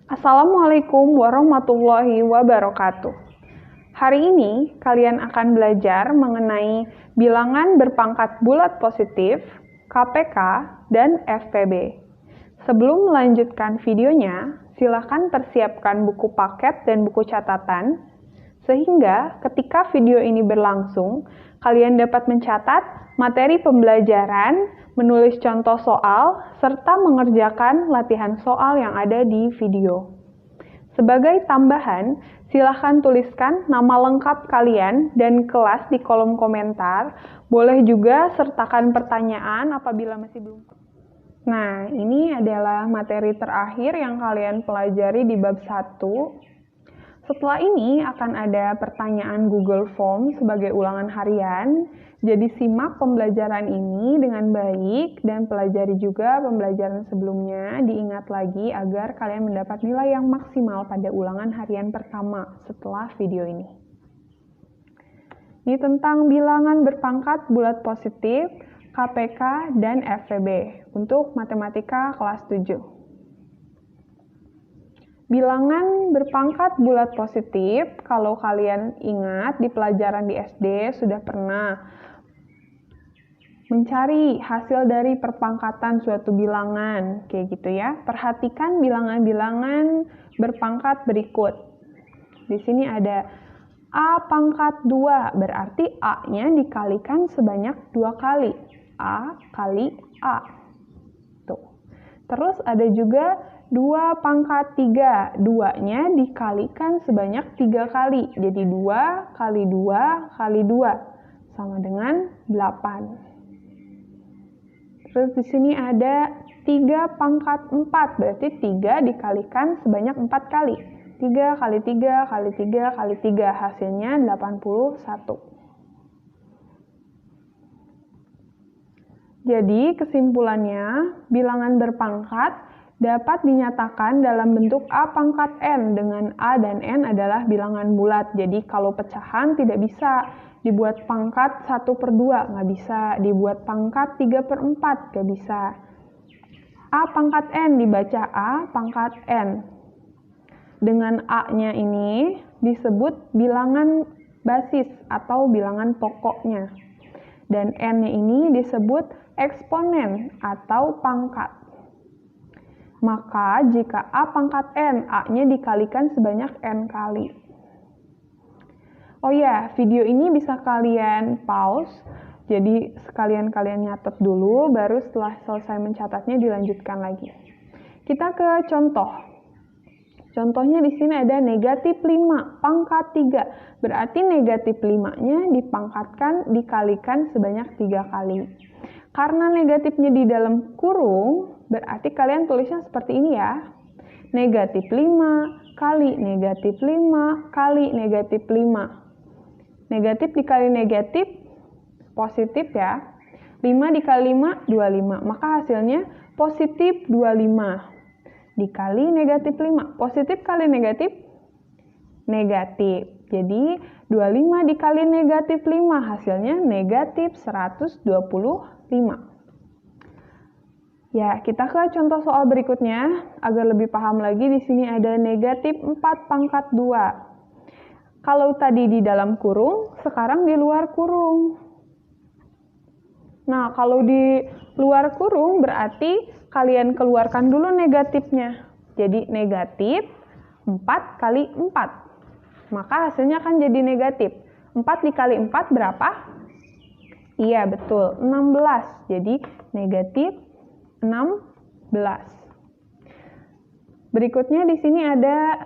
Assalamualaikum warahmatullahi wabarakatuh. Hari ini kalian akan belajar mengenai bilangan berpangkat bulat positif, KPK, dan FPB. Sebelum melanjutkan videonya, silakan persiapkan buku paket dan buku catatan, sehingga ketika video ini berlangsung, kalian dapat mencatat materi pembelajaran, menulis contoh soal, serta mengerjakan latihan soal yang ada di video. Sebagai tambahan, silahkan tuliskan nama lengkap kalian dan kelas di kolom komentar. Boleh juga sertakan pertanyaan apabila masih belum. Nah, ini adalah materi terakhir yang kalian pelajari di bab 1. Setelah ini akan ada pertanyaan Google Form sebagai ulangan harian. Jadi simak pembelajaran ini dengan baik dan pelajari juga pembelajaran sebelumnya, diingat lagi agar kalian mendapat nilai yang maksimal pada ulangan harian pertama setelah video ini. Ini tentang bilangan berpangkat bulat positif, KPK, dan FPB untuk matematika kelas 7. Bilangan berpangkat bulat positif, kalau kalian ingat di pelajaran di SD sudah pernah mencari hasil dari perpangkatan suatu bilangan, kayak gitu ya. Perhatikan bilangan-bilangan berpangkat berikut. Di sini ada A pangkat 2, berarti A-nya dikalikan sebanyak 2 kali. A kali A. Tuh. Terus ada juga 2 pangkat 3, 2-nya dikalikan sebanyak 3 kali. Jadi 2 kali 2 kali 2 sama dengan 8. Terus di sini ada 3 pangkat 4, berarti 3 dikalikan sebanyak 4 kali. 3 kali 3 kali 3 kali 3, hasilnya 81. Jadi kesimpulannya, bilangan berpangkat dapat dinyatakan dalam bentuk A pangkat N, dengan A dan N adalah bilangan bulat. Jadi kalau pecahan tidak bisa dibuat pangkat 1/2, nggak bisa. Dibuat pangkat 3/4, nggak bisa. A pangkat N dibaca A pangkat N. Dengan A-nya ini disebut bilangan basis atau bilangan pokoknya. Dan N-nya ini disebut eksponen atau pangkat. Maka jika A pangkat N, A-nya dikalikan sebanyak N kali. Oh ya, video ini bisa kalian pause, jadi sekalian kalian nyatet dulu, baru setelah selesai mencatatnya dilanjutkan lagi. Kita ke contoh. Contohnya di sini ada negatif 5 pangkat 3, berarti negatif 5-nya dikalikan sebanyak 3 kali. Karena negatifnya di dalam kurung, berarti kalian tulisnya seperti ini ya. Negatif 5 kali negatif 5 kali negatif 5. Negatif dikali negatif, positif ya. 5 dikali 5, 25. Maka hasilnya positif 25. Dikali negatif 5. Positif kali negatif, negatif. Jadi 25 dikali negatif 5, hasilnya negatif 125. Ya, kita ke contoh soal berikutnya. Agar lebih paham lagi, di sini ada negatif 4 pangkat 2. Kalau tadi di dalam kurung, sekarang di luar kurung. Nah, kalau di luar kurung berarti kalian keluarkan dulu negatifnya. Jadi negatif 4 kali 4. Maka hasilnya akan jadi negatif. 4 dikali 4 berapa? Iya, betul. 16. Jadi negatif 16. Berikutnya di sini ada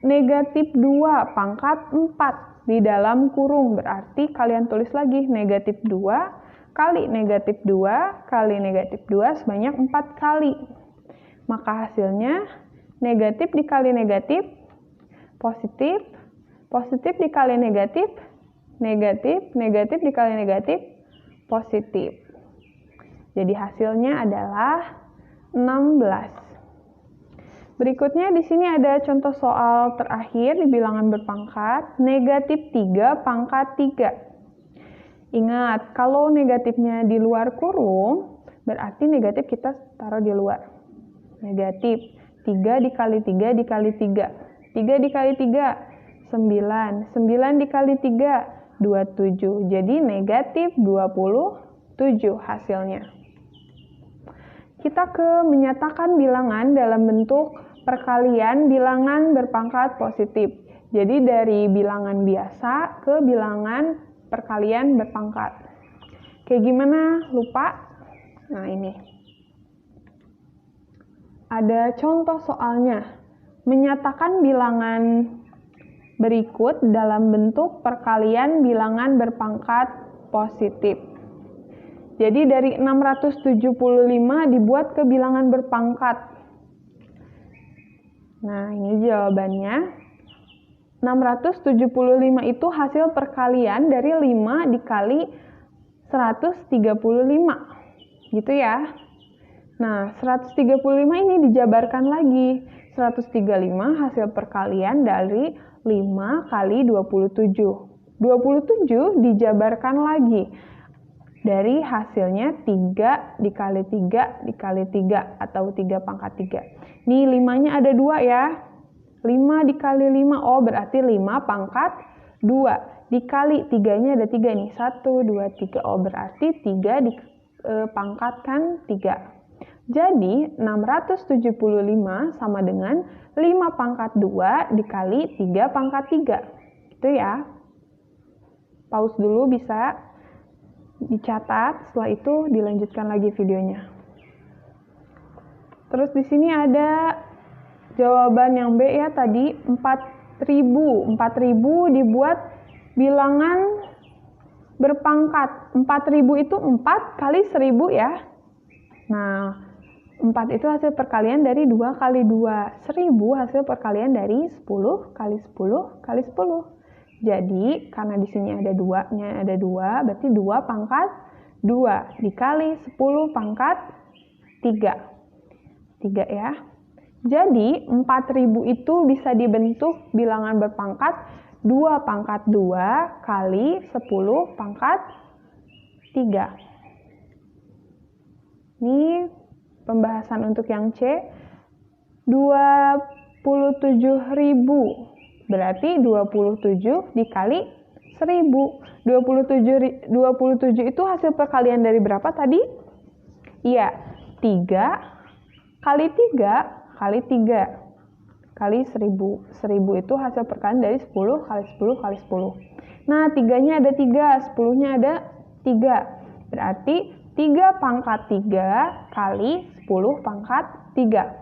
negatif 2 pangkat 4 di dalam kurung. Berarti kalian tulis lagi negatif 2 kali negatif 2 kali negatif 2 sebanyak 4 kali. Maka hasilnya negatif dikali negatif, positif, positif dikali negatif, negatif, negatif dikali negatif, positif. Jadi hasilnya adalah 16. Berikutnya di sini ada contoh soal terakhir di bilangan berpangkat, negatif 3 pangkat 3. Ingat, kalau negatifnya di luar kurung, berarti negatif kita taruh di luar. Negatif 3 dikali 3 dikali 3. 3 dikali 3, 9. 9 dikali 3, 27. Jadi negatif 27 hasilnya. Kita ke menyatakan bilangan dalam bentuk perkalian bilangan berpangkat positif. Jadi dari bilangan biasa ke bilangan perkalian berpangkat. Kayak gimana? Lupa? Nah ini. Ada contoh soalnya. Menyatakan bilangan berikut dalam bentuk perkalian bilangan berpangkat positif. Jadi dari 675 dibuat ke bilangan berpangkat. Nah, ini jawabannya. 675 itu hasil perkalian dari 5 dikali 135. Gitu ya. Nah, 135 ini dijabarkan lagi. 135 hasil perkalian dari 5 kali 27. 27 dijabarkan lagi. Dari hasilnya 3 dikali 3 dikali 3 atau 3 pangkat 3. Nih 5-nya ada 2 ya. 5 dikali 5, oh berarti 5 pangkat 2. Dikali 3-nya ada 3 nih. 1, 2, 3, oh berarti 3 dipangkatkan 3. Jadi 675 sama dengan 5 pangkat 2 dikali 3 pangkat 3. Gitu ya. Pause dulu bisa dicatat, setelah itu dilanjutkan lagi videonya. Terus di sini ada jawaban yang B ya tadi, 4000. 4000 dibuat bilangan berpangkat. 4000 itu 4 kali 1000 ya. Nah, 4 itu hasil perkalian dari 2 kali 2. 1000 hasil perkalian dari 10 kali 10 kali 10. Jadi, karena di sini ada 2-nya ada 2, berarti 2 pangkat 2 dikali 10 pangkat 3. 3 ya. Jadi, 4000 itu bisa dibentuk bilangan berpangkat 2 pangkat 2 kali 10 pangkat 3. Ini pembahasan untuk yang C. 27.000. Berarti 27 dikali 1000. 27 itu hasil perkalian dari berapa tadi? Iya, 3 kali 3 kali 3 kali 1000. 1000 itu hasil perkalian dari 10 kali 10 kali 10. Nah, 3-nya ada 3, 10-nya ada 3. Berarti 3 pangkat 3 kali 10 pangkat 3.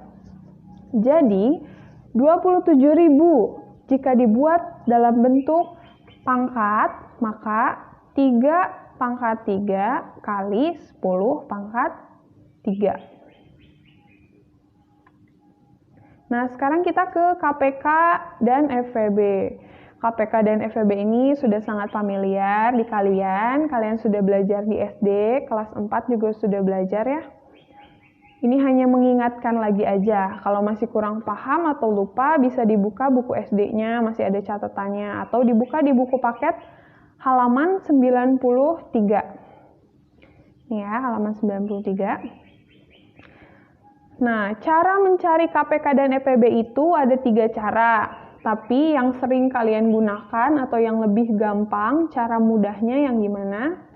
Jadi, 27.000 jika dibuat dalam bentuk pangkat, maka 3 pangkat 3 kali 10 pangkat 3. Nah, sekarang kita ke KPK dan FVB. KPK dan FVB ini sudah sangat familiar di kalian. Kalian sudah belajar di SD, kelas 4 juga sudah belajar ya. Ini hanya mengingatkan lagi aja. Kalau masih kurang paham atau lupa, bisa dibuka buku SD-nya, masih ada catatannya. Atau dibuka di buku paket halaman 93. Ini ya, halaman 93. Nah, cara mencari KPK dan FVB itu ada 3 cara. Tapi yang sering kalian gunakan atau yang lebih gampang, cara mudahnya yang gimana?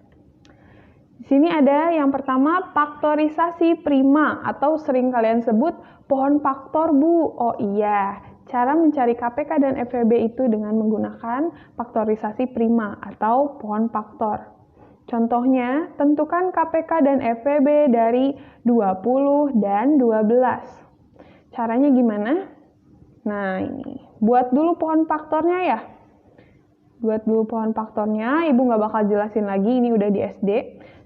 Di sini ada yang pertama faktorisasi prima atau sering kalian sebut pohon faktor, Bu. Oh iya, cara mencari KPK dan FVB itu dengan menggunakan faktorisasi prima atau pohon faktor. Contohnya, tentukan KPK dan FVB dari 20 dan 12. Caranya gimana? Nah, ini. Buat dulu pohon faktornya ya. Buat dulu pohon faktornya, Ibu nggak bakal jelasin lagi, ini udah di SD.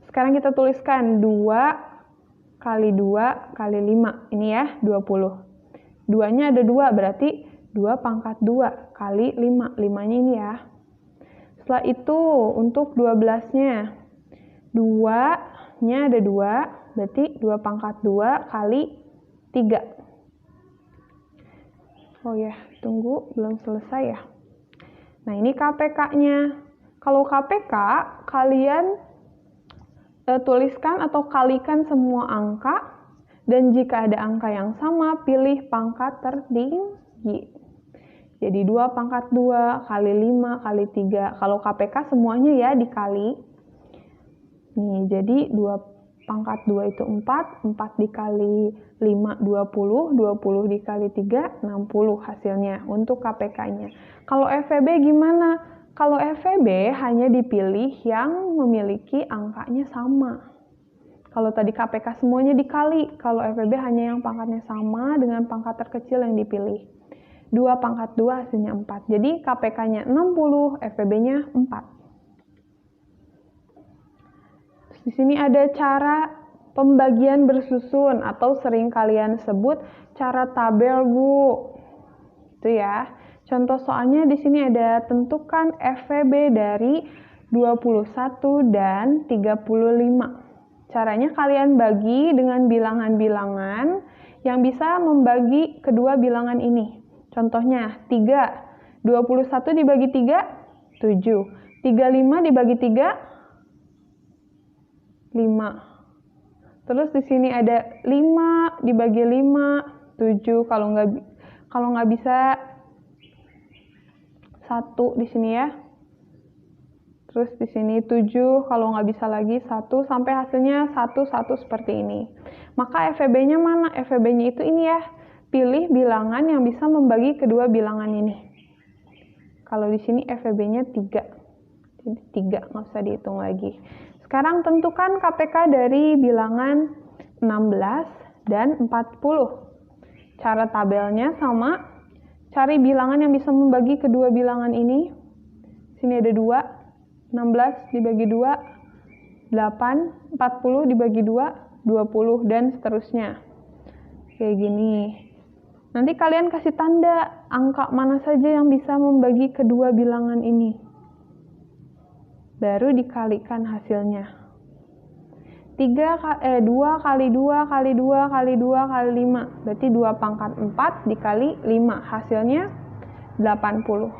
Sekarang kita tuliskan 2 kali 2 kali 5. Ini ya, 20. 2-nya ada 2, berarti 2 pangkat 2 kali 5. 5-nya ini ya. Setelah itu, untuk 12-nya, 2-nya ada 2, berarti 2 pangkat 2 kali 3. Oh ya, tunggu, belum selesai ya. Nah, ini KPK-nya. Kalau KPK, kalian tuliskan atau kalikan semua angka Dan jika ada angka yang sama, pilih pangkat tertinggi. Jadi 2 pangkat 2 kali 5 kali 3. Kalau KPK semuanya ya dikali. Nih, jadi 2 pangkat 2 itu 4. 4 dikali 5, 20. 20 dikali 3, 60 hasilnya untuk KPK-nya. Kalau FEB gimana? Kalau FEB hanya dipilih yang memiliki angkanya sama. Kalau tadi KPK semuanya dikali. Kalau FEB hanya yang pangkatnya sama dengan pangkat terkecil yang dipilih. 2 pangkat 2 hasilnya 4. Jadi KPK-nya 60, FEB-nya 4. Di sini ada cara pembagian bersusun atau sering kalian sebut cara tabel, Bu. Itu ya. Contoh soalnya di sini ada tentukan FEB dari 21 dan 35. Caranya kalian bagi dengan bilangan-bilangan yang bisa membagi kedua bilangan ini. Contohnya 3, 21 dibagi 3, 7. 35 dibagi 3, 5. Terus di sini ada 5 dibagi 5, 7. Kalau nggak bisa 1 di sini ya. Terus di sini 7, kalau nggak bisa lagi 1, sampai hasilnya 1, 1 seperti ini. Maka FEB-nya mana? FEB-nya itu ini ya. Pilih bilangan yang bisa membagi kedua bilangan ini. Kalau di sini FEB-nya 3. Jadi 3, nggak usah dihitung lagi. Sekarang tentukan KPK dari bilangan 16 dan 40. Cara tabelnya sama. Cari bilangan yang bisa membagi kedua bilangan ini. Sini ada 2. 16 dibagi 2, 8. 40 dibagi 2, 20. Dan seterusnya. Kayak gini. Nanti kalian kasih tanda angka mana saja yang bisa membagi kedua bilangan ini. Baru dikalikan hasilnya. 2 kali 2 kali 2 kali 2 kali 5. Berarti 2 pangkat 4 dikali 5. Hasilnya 80.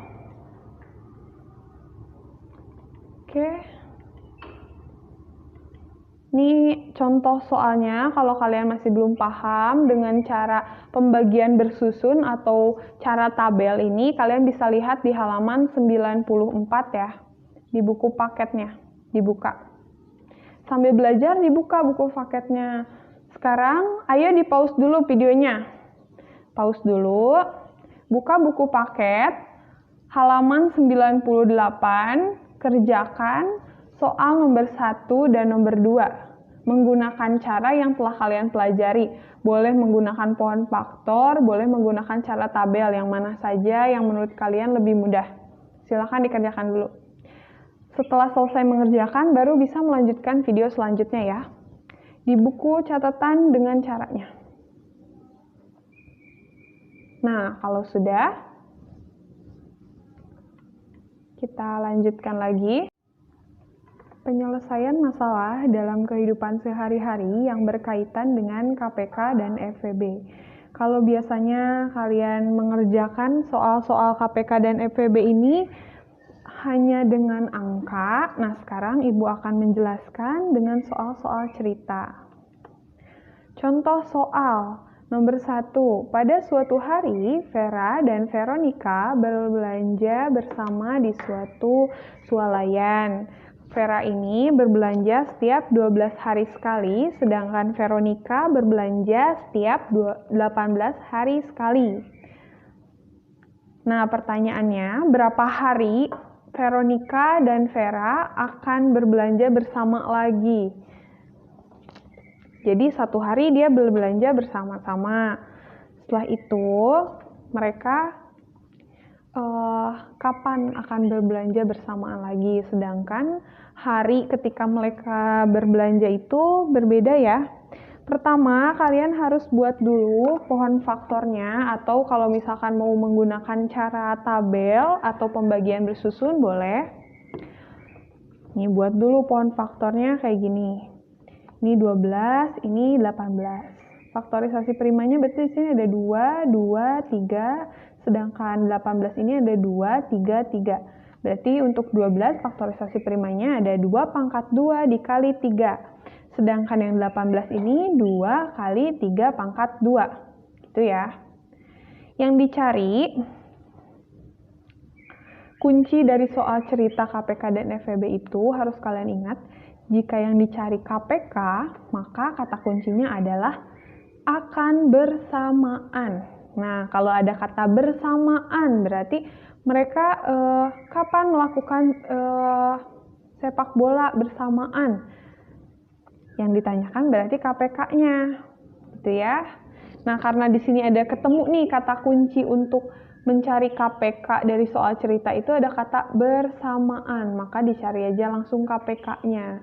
Oke. Ini contoh soalnya, kalau kalian masih belum paham dengan cara pembagian bersusun atau cara tabel ini, kalian bisa lihat di halaman 94 ya, di buku paketnya, dibuka. Sambil belajar dibuka buku paketnya. Sekarang, ayo di pause dulu videonya. Pause dulu, buka buku paket, halaman 98, kerjakan soal nomor 1 dan nomor 2 menggunakan cara yang telah kalian pelajari. Boleh menggunakan pohon faktor, boleh menggunakan cara tabel, yang mana saja yang menurut kalian lebih mudah. Silakan dikerjakan dulu. Setelah selesai mengerjakan, baru bisa melanjutkan video selanjutnya ya. Di buku catatan dengan caranya. Nah, kalau sudah, kita lanjutkan lagi. Penyelesaian masalah dalam kehidupan sehari-hari yang berkaitan dengan KPK dan FEB. Kalau biasanya kalian mengerjakan soal-soal KPK dan FEB ini hanya dengan angka, nah sekarang Ibu akan menjelaskan dengan soal-soal cerita. Contoh soal nomor 1. Pada suatu hari, Vera dan Veronica berbelanja bersama di suatu swalayan. Vera ini berbelanja setiap 12 hari sekali, sedangkan Veronica berbelanja setiap 18 hari sekali. Nah, pertanyaannya, berapa hari Veronica dan Vera akan berbelanja bersama lagi? Jadi, satu hari dia berbelanja bersama-sama. Setelah itu, mereka kapan akan berbelanja bersamaan lagi? Sedangkan hari ketika mereka berbelanja itu berbeda ya. Pertama, kalian harus buat dulu pohon faktornya, atau kalau misalkan mau menggunakan cara tabel atau pembagian bersusun boleh. Ini buat dulu pohon faktornya kayak gini. Ini 12, ini 18. Faktorisasi primanya berarti di sini ada 2, 2, 3. Sedangkan 18 ini ada 2, 3, 3. Berarti untuk 12 faktorisasi primanya ada 2 pangkat 2 dikali 3. Sedangkan yang 18 ini 2 kali 3 pangkat 2. Gitu ya. Yang dicari, kunci dari soal cerita KPK dan FEB itu harus kalian ingat, jika yang dicari KPK, maka kata kuncinya adalah akan bersamaan. Nah, kalau ada kata bersamaan, berarti mereka kapan melakukan sepak bola bersamaan. Yang ditanyakan berarti KPK-nya, gitu ya. Nah, karena di sini ada ketemu nih kata kunci untuk mencari KPK dari soal cerita itu ada kata bersamaan, maka dicari aja langsung KPK-nya.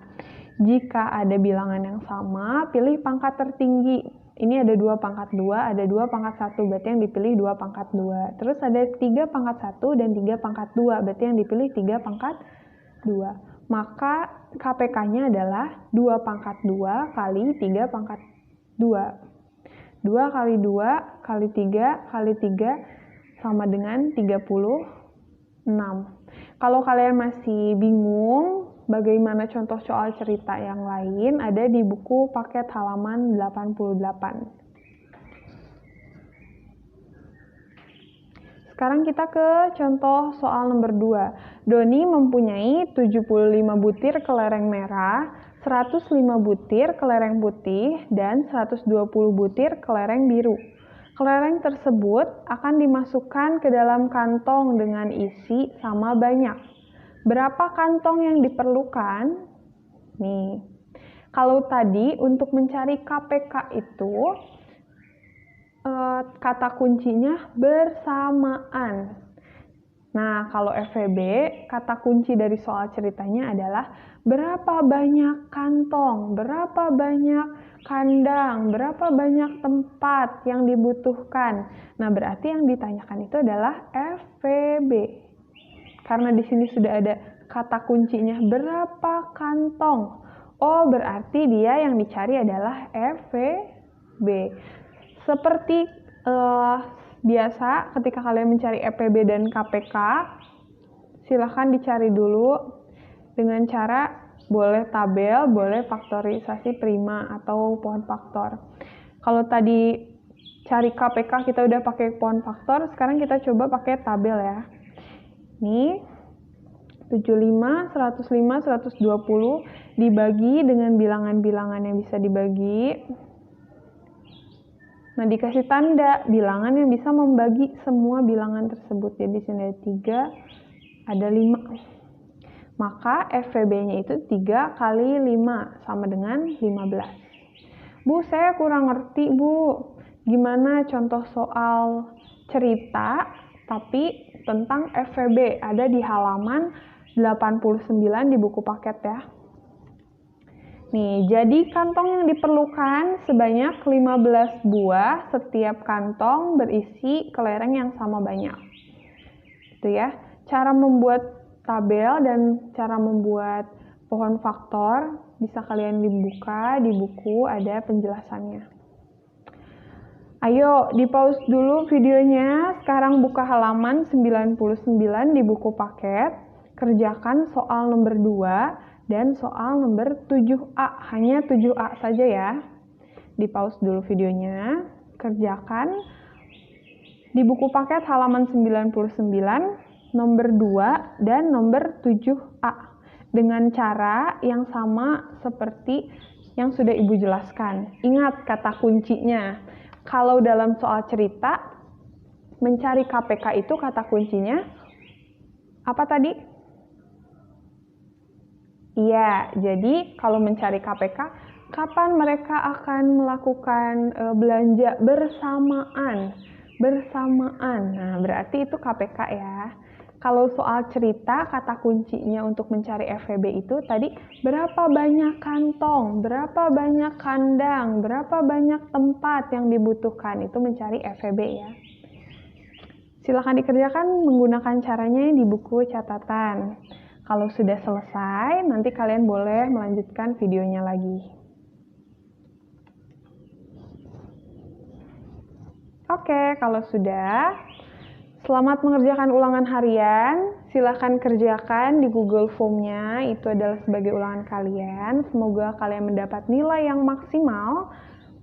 Jika ada bilangan yang sama, pilih pangkat tertinggi. Ini ada 2 pangkat 2, ada 2 pangkat 1, berarti yang dipilih 2 pangkat 2. Terus ada 3 pangkat 1 dan 3 pangkat 2, berarti yang dipilih 3 pangkat 2. Maka KPK-nya adalah 2 pangkat 2 kali 3 pangkat 2. 2 kali 2 kali 3 kali 3 sama dengan 36. Kalau kalian masih bingung bagaimana contoh soal cerita yang lain, ada di buku paket halaman 88. Sekarang kita ke contoh soal nomor 2. Doni mempunyai 75 butir kelereng merah, 105 butir kelereng putih, dan 120 butir kelereng biru. Kelereng tersebut akan dimasukkan ke dalam kantong dengan isi sama banyak. Berapa kantong yang diperlukan? Nih, kalau tadi untuk mencari KPK itu, kata kuncinya bersamaan. Nah, kalau FEB, kata kunci dari soal ceritanya adalah berapa banyak kantong, berapa banyak kandang, berapa banyak tempat yang dibutuhkan. Nah, berarti yang ditanyakan itu adalah FEB. Karena di sini sudah ada kata kuncinya berapa kantong. Oh, berarti dia yang dicari adalah FEB. Seperti biasa ketika kalian mencari FEB dan KPK, silahkan dicari dulu dengan cara boleh tabel, boleh faktorisasi prima atau pohon faktor. Kalau tadi cari KPK kita udah pakai pohon faktor, sekarang kita coba pakai tabel ya. Ini 75, 105, 120 dibagi dengan bilangan-bilangan yang bisa dibagi. Nah, dikasih tanda bilangan yang bisa membagi semua bilangan tersebut. Jadi di sini ada 3, ada 5. Maka FEB-nya itu 3 kali 5 sama dengan 15. Bu, saya kurang ngerti, Bu. Gimana contoh soal cerita tapi tentang FEB? Ada di halaman 89 di buku paket ya. Nih, jadi kantong yang diperlukan sebanyak 15 buah, setiap kantong berisi kelereng yang sama banyak. Itu ya. Cara membuat tabel dan cara membuat pohon faktor bisa kalian dibuka di buku, ada penjelasannya. Ayo, di-pause dulu videonya. Sekarang buka halaman 99 di buku paket. Kerjakan soal nomor 2 dan soal nomor 7A, hanya 7A saja ya. Di-pause dulu videonya, kerjakan di buku paket halaman 99, nomor 2 dan nomor 7A. Dengan cara yang sama seperti yang sudah Ibu jelaskan. Ingat kata kuncinya. Kalau dalam soal cerita, mencari KPK itu kata kuncinya apa tadi? Iya, jadi kalau mencari KPK, kapan mereka akan melakukan belanja bersamaan? Nah, berarti itu KPK ya. Kalau soal cerita, kata kuncinya untuk mencari FEB itu tadi berapa banyak kantong, berapa banyak kandang, berapa banyak tempat yang dibutuhkan, itu mencari FEB ya. Silakan dikerjakan menggunakan caranya di buku catatan. Kalau sudah selesai, nanti kalian boleh melanjutkan videonya lagi. Oke, kalau sudah, selamat mengerjakan ulangan harian. Silahkan kerjakan di Google Form-nya, itu adalah sebagai ulangan kalian. Semoga kalian mendapat nilai yang maksimal,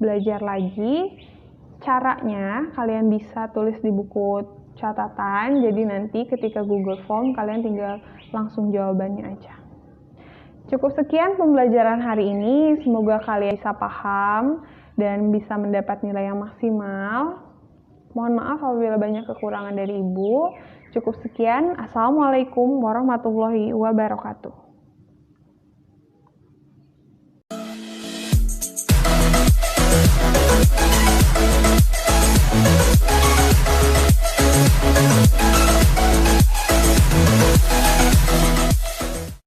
belajar lagi. Caranya, kalian bisa tulis di buku catatan, jadi nanti ketika Google Form, kalian tinggal langsung jawabannya aja. Cukup sekian pembelajaran hari ini, semoga kalian bisa paham dan bisa mendapat nilai yang maksimal. Mohon maaf apabila banyak kekurangan dari Ibu. Cukup sekian. Assalamualaikum warahmatullahi wabarakatuh.